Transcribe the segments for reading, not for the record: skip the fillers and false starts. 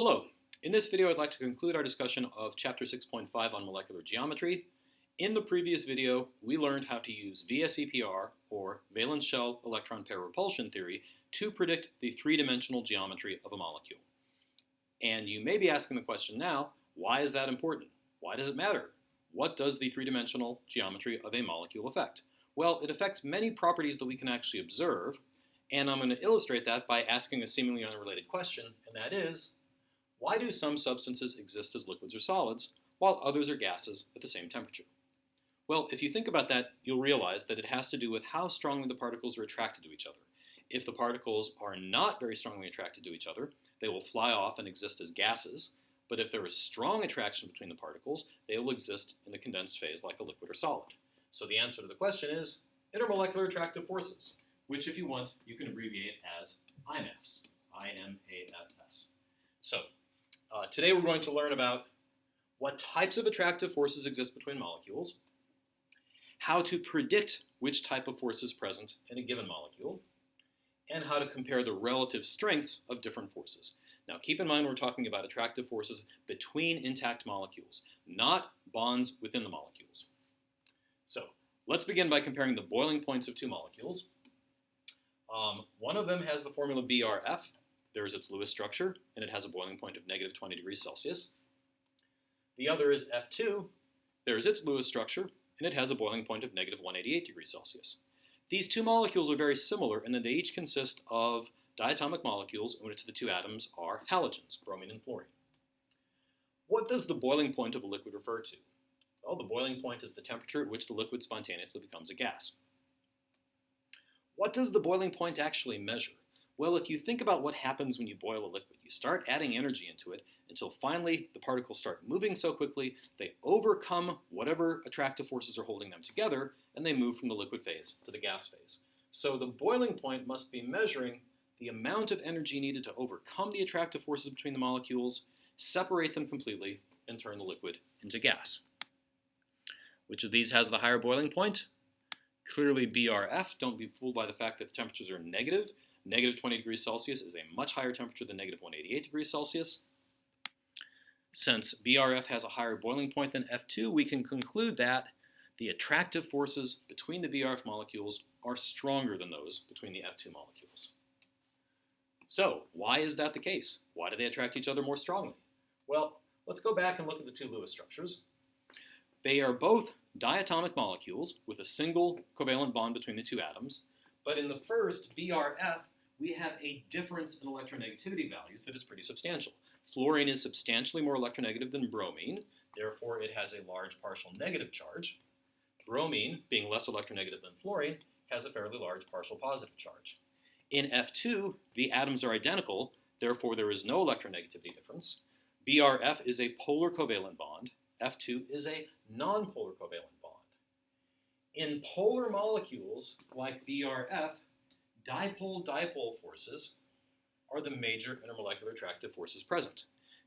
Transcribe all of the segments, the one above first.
Hello. In this video, I'd like to conclude our discussion of Chapter 6.5 on molecular geometry. In the previous video, we learned how to use VSEPR, or valence shell electron pair repulsion theory, to predict the three-dimensional geometry of a molecule. And you may be asking the question now, why is that important? Why does it matter? What does the three-dimensional geometry of a molecule affect? Well, it affects many properties that we can actually observe, and I'm going to illustrate that by asking a seemingly unrelated question, and that is, why do some substances exist as liquids or solids, while others are gases at the same temperature? Well, if you think about that, you'll realize that it has to do with how strongly the particles are attracted to each other. If the particles are not very strongly attracted to each other, they will fly off and exist as gases, but if there is strong attraction between the particles, they will exist in the condensed phase like a liquid or solid. So the answer to the question is intermolecular attractive forces, which if you want, you can abbreviate as IMAFs, I-M-A-F-S. So, today we're going to learn about what types of attractive forces exist between molecules, how to predict which type of force is present in a given molecule, and how to compare the relative strengths of different forces. Now keep in mind we're talking about attractive forces between intact molecules, not bonds within the molecules. So let's begin by comparing the boiling points of two molecules. One of them has the formula BRF. There's its Lewis structure, and it has a boiling point of negative 20 degrees Celsius. The other is F2. There's its Lewis structure, and it has a boiling point of negative 188 degrees Celsius. These two molecules are very similar in that they each consist of diatomic molecules in which the two atoms are halogens, bromine and fluorine. What does the boiling point of a liquid refer to? Well, the boiling point is the temperature at which the liquid spontaneously becomes a gas. What does the boiling point actually measure? Well, if you think about what happens when you boil a liquid, you start adding energy into it until finally the particles start moving so quickly they overcome whatever attractive forces are holding them together, and they move from the liquid phase to the gas phase. So the boiling point must be measuring the amount of energy needed to overcome the attractive forces between the molecules, separate them completely, and turn the liquid into gas. Which of these has the higher boiling point? Clearly BRF. Don't be fooled by the fact that the temperatures are negative. Negative 20 degrees Celsius is a much higher temperature than negative 188 degrees Celsius. Since BRF has a higher boiling point than F2, we can conclude that the attractive forces between the BRF molecules are stronger than those between the F2 molecules. So, why is that the case? Why do they attract each other more strongly? Well, let's go back and look at the two Lewis structures. They are both diatomic molecules with a single covalent bond between the two atoms, but in the first, BRF, we have a difference in electronegativity values that is pretty substantial. Fluorine is substantially more electronegative than bromine, therefore it has a large partial negative charge. Bromine, being less electronegative than fluorine, has a fairly large partial positive charge. In F2, the atoms are identical, therefore there is no electronegativity difference. BRF is a polar covalent bond, F2 is a nonpolar covalent bond. In polar molecules like BRF, dipole-dipole forces are the major intermolecular attractive forces present.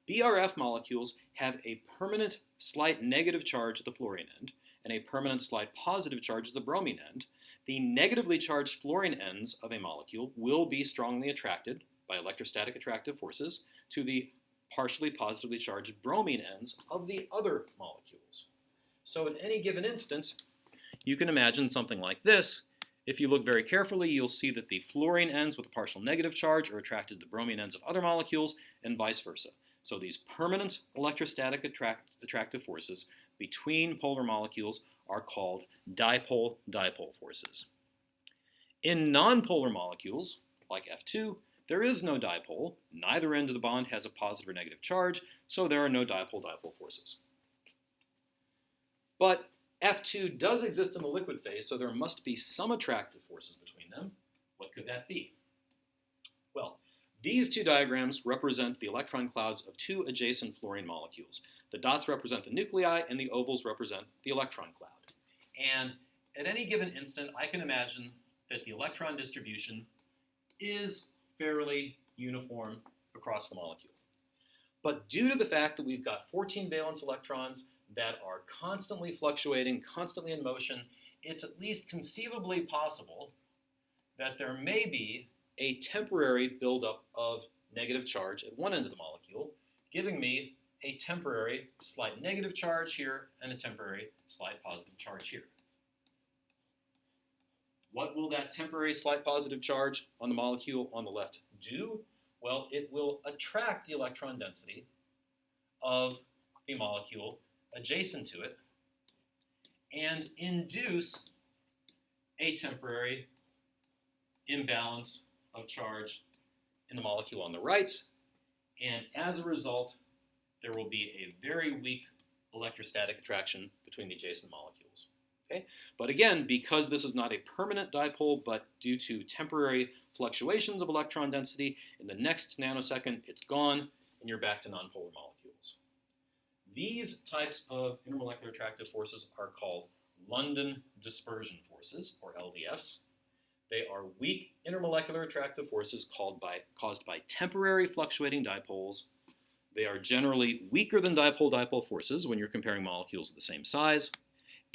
BRF molecules have a permanent slight negative charge at the fluorine end and a permanent slight positive charge at the bromine end. The negatively charged fluorine ends of a molecule will be strongly attracted by electrostatic attractive forces to the partially positively charged bromine ends of the other molecules. So in any given instance, you can imagine something like this. If you look very carefully, you'll see that the fluorine ends with a partial negative charge are attracted to the bromine ends of other molecules, and vice versa. So these permanent electrostatic attractive forces between polar molecules are called dipole-dipole forces. In nonpolar molecules, like F2, there is no dipole. Neither end of the bond has a positive or negative charge, so there are no dipole-dipole forces. But F2 does exist in the liquid phase, so there must be some attractive forces between them. What could that be? Well, these two diagrams represent the electron clouds of two adjacent fluorine molecules. The dots represent the nuclei, and the ovals represent the electron cloud. And at any given instant, I can imagine that the electron distribution is fairly uniform across the molecule. But due to the fact that we've got 14 valence electrons that are constantly fluctuating, constantly in motion, it's at least conceivably possible that there may be a temporary buildup of negative charge at one end of the molecule, giving me a temporary slight negative charge here and a temporary slight positive charge here. What will that temporary slight positive charge on the molecule on the left do? Well, it will attract the electron density of the molecule adjacent to it and induce a temporary imbalance of charge in the molecule on the right. And as a result, there will be a very weak electrostatic attraction between the adjacent molecules. Okay? But again, because this is not a permanent dipole, but due to temporary fluctuations of electron density, in the next nanosecond, it's gone, and you're back to nonpolar molecules. These types of intermolecular attractive forces are called London dispersion forces, or LDFs. They are weak intermolecular attractive forces caused by temporary fluctuating dipoles. They are generally weaker than dipole-dipole forces when you're comparing molecules of the same size,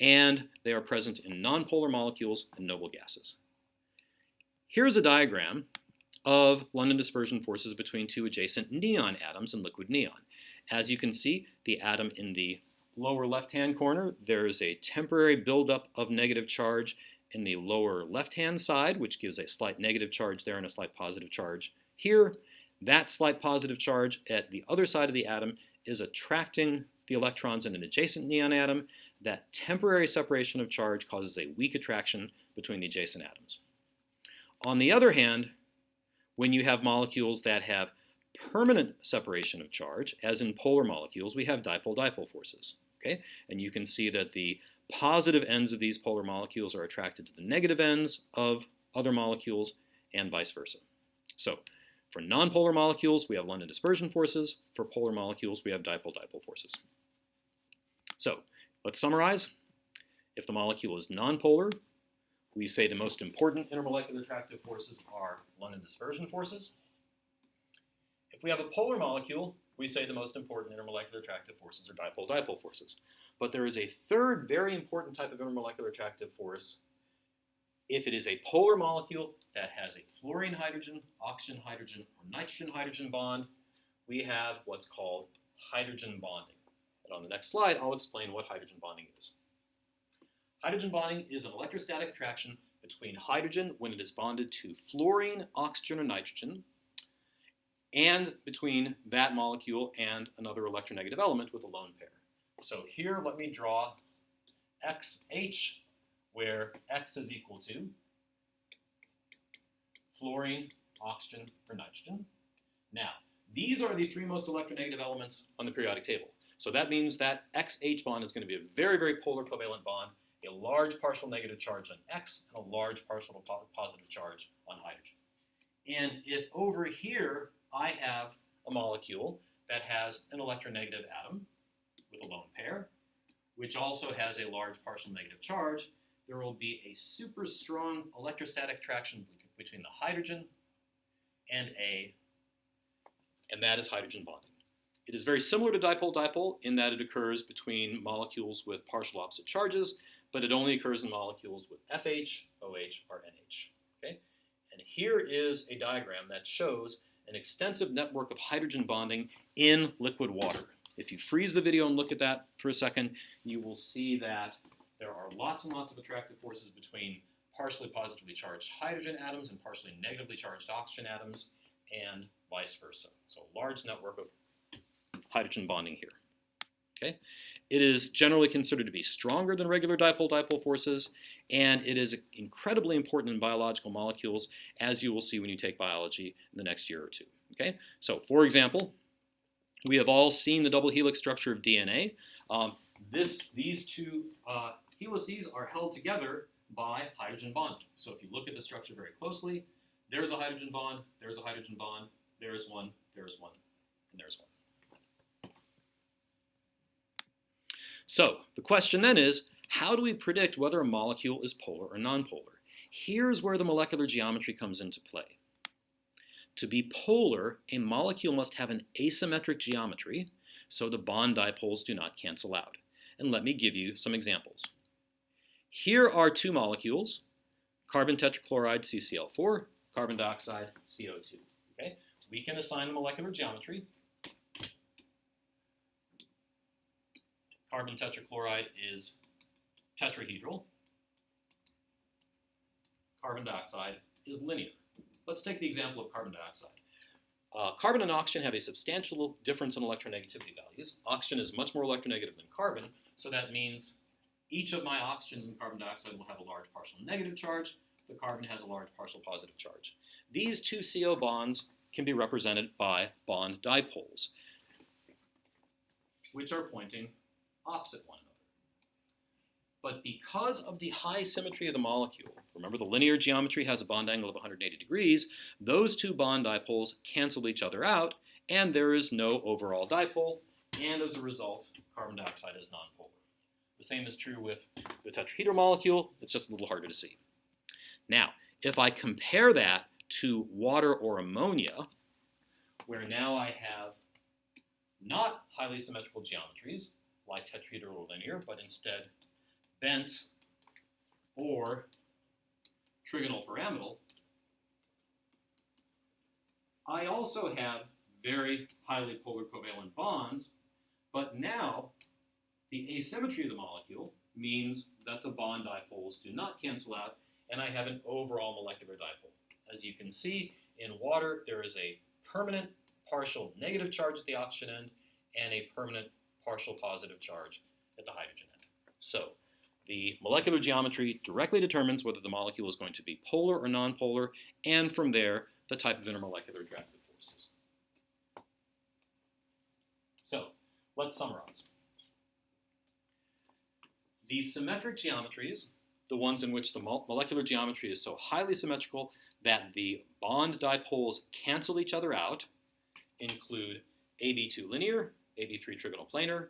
and they are present in nonpolar molecules and noble gases. Here's a diagram of London dispersion forces between two adjacent neon atoms in liquid neon. As you can see, the atom in the lower left-hand corner, there is a temporary buildup of negative charge in the lower left-hand side, which gives a slight negative charge there and a slight positive charge here. That slight positive charge at the other side of the atom is attracting the electrons in an adjacent neon atom. That temporary separation of charge causes a weak attraction between the adjacent atoms. On the other hand, when you have molecules that have permanent separation of charge, as in polar molecules, we have dipole-dipole forces. Okay? And you can see that the positive ends of these polar molecules are attracted to the negative ends of other molecules, and vice versa. So, for nonpolar molecules, we have London dispersion forces. For polar molecules, we have dipole-dipole forces. So, let's summarize. If the molecule is nonpolar, we say the most important intermolecular attractive forces are London dispersion forces. If we have a polar molecule, we say the most important intermolecular attractive forces are dipole-dipole forces. But there is a third very important type of intermolecular attractive force if it is a polar molecule that has a fluorine hydrogen, oxygen hydrogen, or nitrogen hydrogen bond. We have what's called hydrogen bonding. And on the next slide, I'll explain what hydrogen bonding is. Hydrogen bonding is an electrostatic attraction between hydrogen when it is bonded to fluorine, oxygen, or nitrogen, and between that molecule and another electronegative element with a lone pair. So here, let me draw XH, where X is equal to fluorine, oxygen, or nitrogen. Now, these are the three most electronegative elements on the periodic table. So that means that XH bond is going to be a very, very polar covalent bond, a large partial negative charge on X, and a large partial positive charge on hydrogen. And if over here I have a molecule that has an electronegative atom with a lone pair, which also has a large partial negative charge, there will be a super strong electrostatic attraction between the hydrogen and that is hydrogen bonding. It is very similar to dipole-dipole in that it occurs between molecules with partial opposite charges, but it only occurs in molecules with FH, OH, or NH. Okay? And here is a diagram that shows an extensive network of hydrogen bonding in liquid water. If you freeze the video and look at that for a second, you will see that there are lots and lots of attractive forces between partially positively charged hydrogen atoms and partially negatively charged oxygen atoms, and vice versa. So a large network of hydrogen bonding here. Okay? It is generally considered to be stronger than regular dipole-dipole forces, and it is incredibly important in biological molecules, as you will see when you take biology in the next year or two. Okay? So, for example, we have all seen the double helix structure of DNA. These two helices are held together by hydrogen bonding. So if you look at the structure very closely, there's a hydrogen bond, there's a hydrogen bond, there's one, and there's one. So the question then is, how do we predict whether a molecule is polar or nonpolar? Here's where the molecular geometry comes into play. To be polar, a molecule must have an asymmetric geometry, so the bond dipoles do not cancel out. And let me give you some examples. Here are two molecules, carbon tetrachloride CCl4, carbon dioxide CO2. Okay? We can assign the molecular geometry carbon tetrachloride is tetrahedral. Carbon dioxide is linear. Let's take the example of carbon dioxide. Carbon and oxygen have a substantial difference in electronegativity values. Oxygen is much more electronegative than carbon, so that means each of my oxygens in carbon dioxide will have a large partial negative charge. The carbon has a large partial positive charge. These two CO bonds can be represented by bond dipoles, which are pointing opposite one another. But because of the high symmetry of the molecule, remember the linear geometry has a bond angle of 180 degrees, those two bond dipoles cancel each other out, and there is no overall dipole, and as a result, carbon dioxide is nonpolar. The same is true with the tetrahedral molecule, it's just a little harder to see. Now, if I compare that to water or ammonia, where now I have not highly symmetrical geometries, like tetrahedral or linear, but instead bent or trigonal pyramidal, I also have very highly polar covalent bonds, but now the asymmetry of the molecule means that the bond dipoles do not cancel out, and I have an overall molecular dipole. As you can see, in water, there is a permanent partial negative charge at the oxygen end and a permanent partial positive charge at the hydrogen end. So the molecular geometry directly determines whether the molecule is going to be polar or nonpolar, and from there, the type of intermolecular attractive forces. So let's summarize. The symmetric geometries, the ones in which the molecular geometry is so highly symmetrical that the bond dipoles cancel each other out, include AB2 linear, AB3 trigonal planar,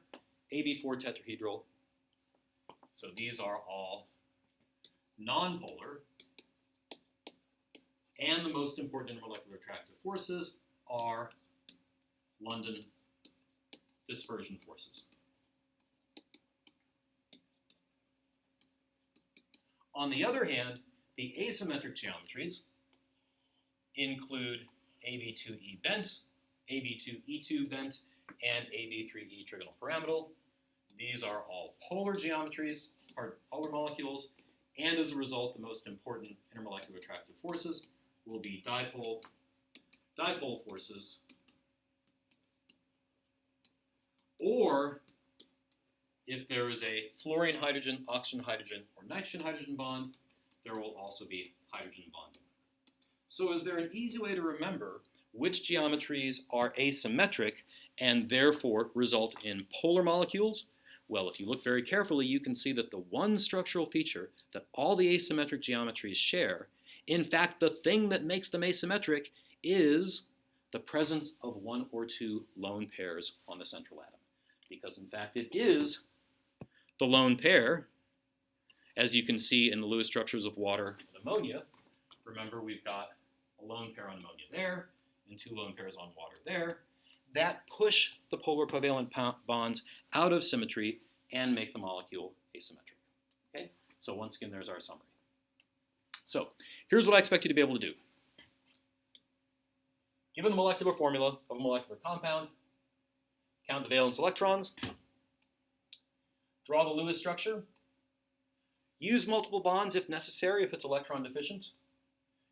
AB4 tetrahedral. So these are all nonpolar, and the most important intermolecular attractive forces are London dispersion forces. On the other hand, the asymmetric geometries include AB2E bent, AB2E2 bent, and AB3E trigonal pyramidal. These are all polar geometries, polar molecules, and as a result, the most important intermolecular attractive forces will be dipole forces, or if there is a fluorine hydrogen, oxygen hydrogen, or nitrogen hydrogen bond, there will also be hydrogen bonding. So is there an easy way to remember which geometries are asymmetric and therefore result in polar molecules? Well, if you look very carefully, you can see that the one structural feature that all the asymmetric geometries share, in fact, the thing that makes them asymmetric, is the presence of one or two lone pairs on the central atom. Because in fact, it is the lone pair, as you can see in the Lewis structures of water and ammonia. Remember, we've got a lone pair on ammonia there, and two lone pairs on water there, that push the polar covalent bonds out of symmetry and make the molecule asymmetric. Okay? So once again, there's our summary. So here's what I expect you to be able to do. Given the molecular formula of a molecular compound, count the valence electrons, draw the Lewis structure, use multiple bonds if necessary if it's electron deficient,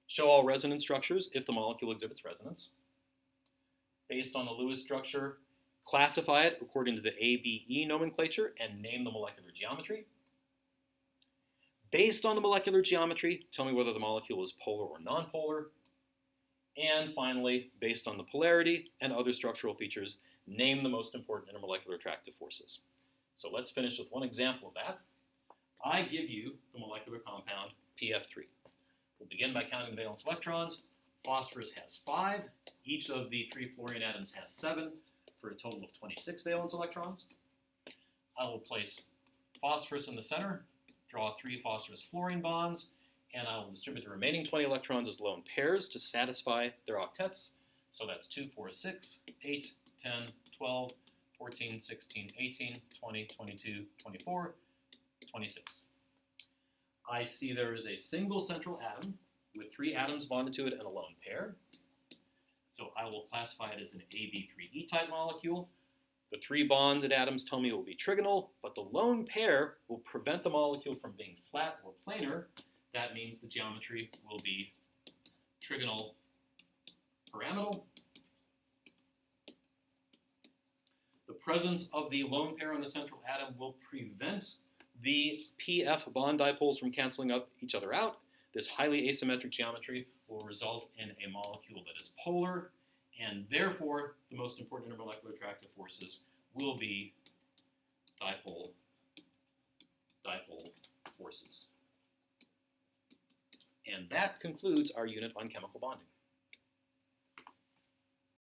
show all resonance structures if the molecule exhibits resonance. Based on the Lewis structure, classify it according to the ABE nomenclature and name the molecular geometry. Based on the molecular geometry, tell me whether the molecule is polar or nonpolar. And finally, based on the polarity and other structural features, name the most important intermolecular attractive forces. So let's finish with one example of that. I give you the molecular compound PF3. We'll begin by counting the valence electrons. Phosphorus has 5. Each of the 3 fluorine atoms has 7, for a total of 26 valence electrons. I will place phosphorus in the center, draw 3 phosphorus-fluorine bonds, and I will distribute the remaining 20 electrons as lone pairs to satisfy their octets. So that's 2, 4, 6, 8, 10, 12, 14, 16, 18, 20, 22, 24, 26. I see there is a single central atom with 3 atoms bonded to it and a lone pair. So I will classify it as an AB3E type molecule. The 3 bonded atoms tell me it will be trigonal, but the lone pair will prevent the molecule from being flat or planar. That means the geometry will be trigonal pyramidal. The presence of the lone pair on the central atom will prevent the PF bond dipoles from canceling each other out. This highly asymmetric geometry will result in a molecule that is polar, and therefore the most important intermolecular attractive forces will be dipole forces. And that concludes our unit on chemical bonding.